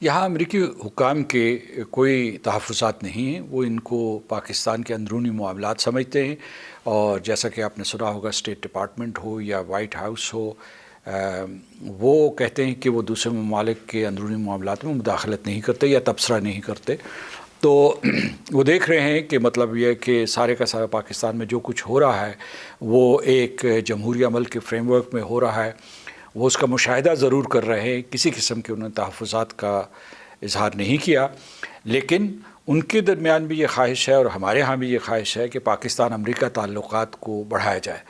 यहाँ अमरीकी हुक्काम के कोई तहफ़्फ़ुज़ात नहीं हैं। वो इनको पाकिस्तान के अंदरूनी मामलात समझते हैं और जैसा कि आपने सुना होगा, स्टेट डिपार्टमेंट हो या वाइट हाउस हो, वो कहते हैं कि वो दूसरे ममालिक के अंदरूनी मामलात में मुदाखलत नहीं करते या तबसरा नहीं करते। तो वो देख रहे हैं कि मतलब ये है कि सारे का सारा पाकिस्तान में जो कुछ हो रहा है वो एक जमहूरी अमल के फ्रेमवर्क में हो रहा है। वो उसका मुशाहिदा ज़रूर कर रहे हैं, किसी किस्म के उन्होंने तहफ़्फ़ुज़ात का इज़हार नहीं किया, लेकिन उनके दरमियान भी ये ख्वाहिश है और हमारे यहाँ भी ये ख्वाहिश है कि पाकिस्तान अमरीका ताल्लुक़ात को बढ़ाया जाए,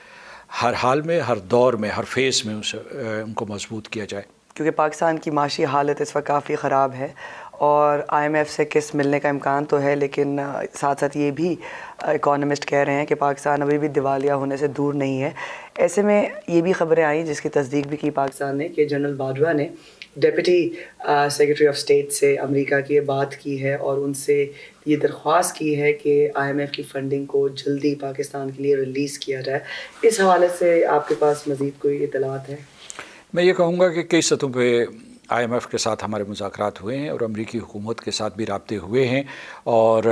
हर हाल में, हर दौर में, हर फ़ेज़ में उनको मज़बूत किया जाए। क्योंकि पाकिस्तान की माशी हालत इस वक्त काफ़ी ख़राब है और IMF से किस्त मिलने का इम्कान तो है, लेकिन साथ साथ ये भी इकोनॉमिस्ट कह रहे हैं कि पाकिस्तान अभी भी दिवालिया होने से दूर नहीं है। ऐसे में ये भी ख़बरें आई जिसकी तस्दीक भी की पाकिस्तान ने कि जनरल बाजवा ने डिप्टी सेक्रेटरी ऑफ स्टेट से अमेरिका की बात की है और उनसे ये दरख्वास्त की है कि IMF की फ़ंडिंग को जल्दी पाकिस्तान के लिए रिलीज़ किया जाए। इस हवाले से आपके पास मज़ीद कोई इत्तलात है? मैं ये कहूँगा कि कई सतहों पे IMF के साथ हमारे मुज़ाकरात हुए हैं और अमरीकी हुकूमत के साथ भी राब्ते हुए हैं और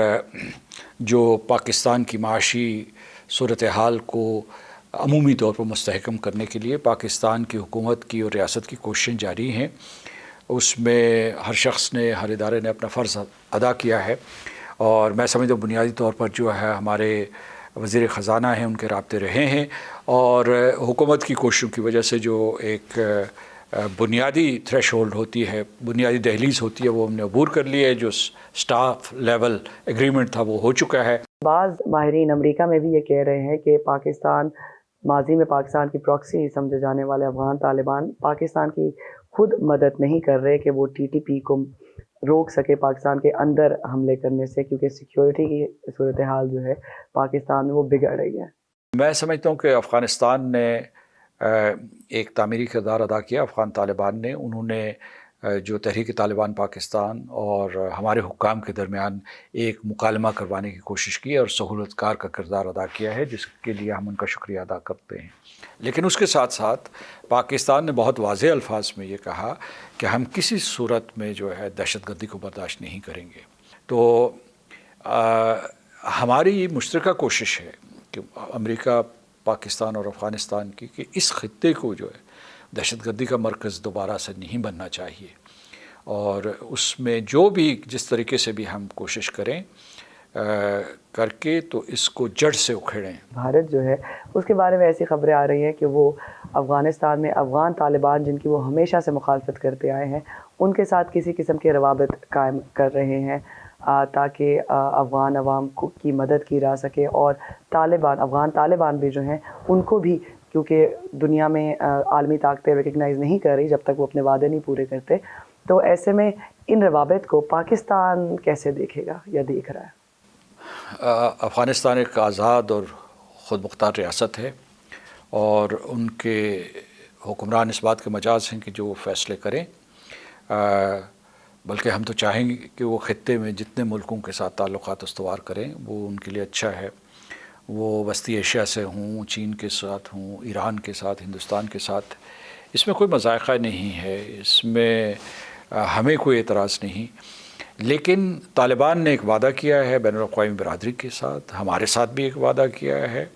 जो पाकिस्तान की माशी सूरत हाल को अमूमी तौर पर मुस्तहकम करने के लिए पाकिस्तान की हुकूमत की और रियासत की कोशिशें जारी हैं। उसमें हर शख्स ने, हर इदारे ने अपना फ़र्ज़ अदा किया है और मैं समझता हूँ बुनियादी तौर पर जो है हमारे वज़ीर ख़ज़ाना हैं, उनके राब्ते रहे हैं और हुकूमत की कोशिशों की वजह से जो एक बुनियादी थ्रेशोल्ड होती है, बुनियादी दहलीज़ होती है, वो हमने अबूर कर ली है। जो स्टाफ लेवल एग्रीमेंट था वो हो चुका है। बाज़ माहिरीन अमेरिका में भी ये कह रहे हैं कि पाकिस्तान, माजी में पाकिस्तान की प्रॉक्सी समझे जाने वाले अफ़गान तालिबान पाकिस्तान की खुद मदद नहीं कर रहे कि वो TTP को रोक सके पाकिस्तान के अंदर हमले करने से, क्योंकि सिक्योरिटी की सूरत हाल जो है पाकिस्तान में वो बिगड़ रही है। मैं समझता हूँ कि अफ़गानिस्तान ने एक तामीरी किरदार अदा किया। अफ़गान तालिबान ने, उन्होंने जो तहरीक तालिबान पाकिस्तान और हमारे हुक्काम के दरमियान एक मुकालमा करवाने की कोशिश की और सहूलतकार का किरदार अदा किया है, जिसके लिए हम उनका शुक्रिया अदा करते हैं। लेकिन उसके साथ साथ पाकिस्तान ने बहुत वाज़ेह अल्फाज में ये कहा कि हम किसी सूरत में जो है दहशतगर्दी को बर्दाश्त नहीं करेंगे। तो हमारी मुश्तरका कोशिश है कि अमेरिका, पाकिस्तान और अफ़गानिस्तान की कि इस ख़ित्ते को जो है दहशतगर्दी का मरकज़ दोबारा से नहीं बनना चाहिए और उसमें जो भी जिस तरीके से भी हम कोशिश करें करके तो इसको जड़ से उखेड़ें। भारत जो है उसके बारे में ऐसी खबरें आ रही हैं कि वो अफ़गानिस्तान में अफ़गान तालिबान जिनकी वो हमेशा से मुखालफत करते आए हैं उनके साथ किसी किस्म के रवाबित कायम कर रहे हैं ताकि अफ़गान अवाम की मदद की जा सके और तालिबान, अफ़गान तालिबान भी जो हैं उनको भी, क्योंकि दुनिया में आलमी ताकतें रिकग्नाइज़ नहीं कर रही जब तक वो अपने वादे नहीं पूरे करते, तो ऐसे में इन रवाबित को पाकिस्तान कैसे देखेगा या देख रहा है? अफ़गानिस्तान एक आज़ाद और ख़ुद मुख्तार रियासत है और उनके हुक्मरान इस बात के मजाज हैं कि जो वो फ़ैसले करें, बल्कि हम तो चाहेंगे कि वो ख़ित्ते में जितने मुल्कों के साथ ताल्लुक़ात उस्तवार करें वो उनके लिए अच्छा है। वो वस्ती एशिया से हों, चीन के साथ हों, ईरान के साथ, हिंदुस्तान के साथ, इसमें कोई मज़ायक़ा नहीं है, इसमें हमें कोई एतराज़ नहीं। लेकिन तालिबान ने एक वादा किया है बैनुल-अक़वामी बिरादरी के साथ, हमारे साथ भी एक वादा किया है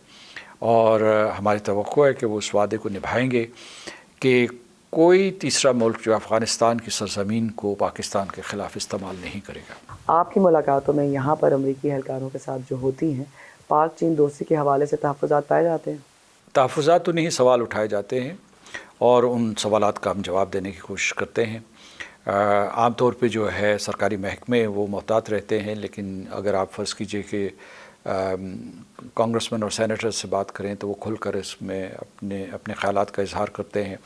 और हमारी तवक्को है कि वो उस वादे को निभाएंगे कि कोई तीसरा मुल्क जो अफ़गानिस्तान की सरज़मीन को पाकिस्तान के ख़िलाफ़ इस्तेमाल नहीं करेगा। आपकी मुलाकातों में यहाँ पर अमरीकी एहलकारों के साथ जो होती हैं, पाक चीन दोस्ती के हवाले से तहफ़्फ़ुज़ात पाए जाते हैं? तहफ़्फ़ुज़ात तो नहीं, सवाल उठाए जाते हैं और उन सवालात का हम जवाब देने की कोशिश करते हैं। आम तौर पे जो है सरकारी महकमे वो मोहतात रहते हैं, लेकिन अगर आप फ़र्ज़ कीजिए कि कांग्रेसमैन और सेनेटर से बात करें तो वो खुलकर इसमें अपने ख़यालात का इज़हार करते हैं।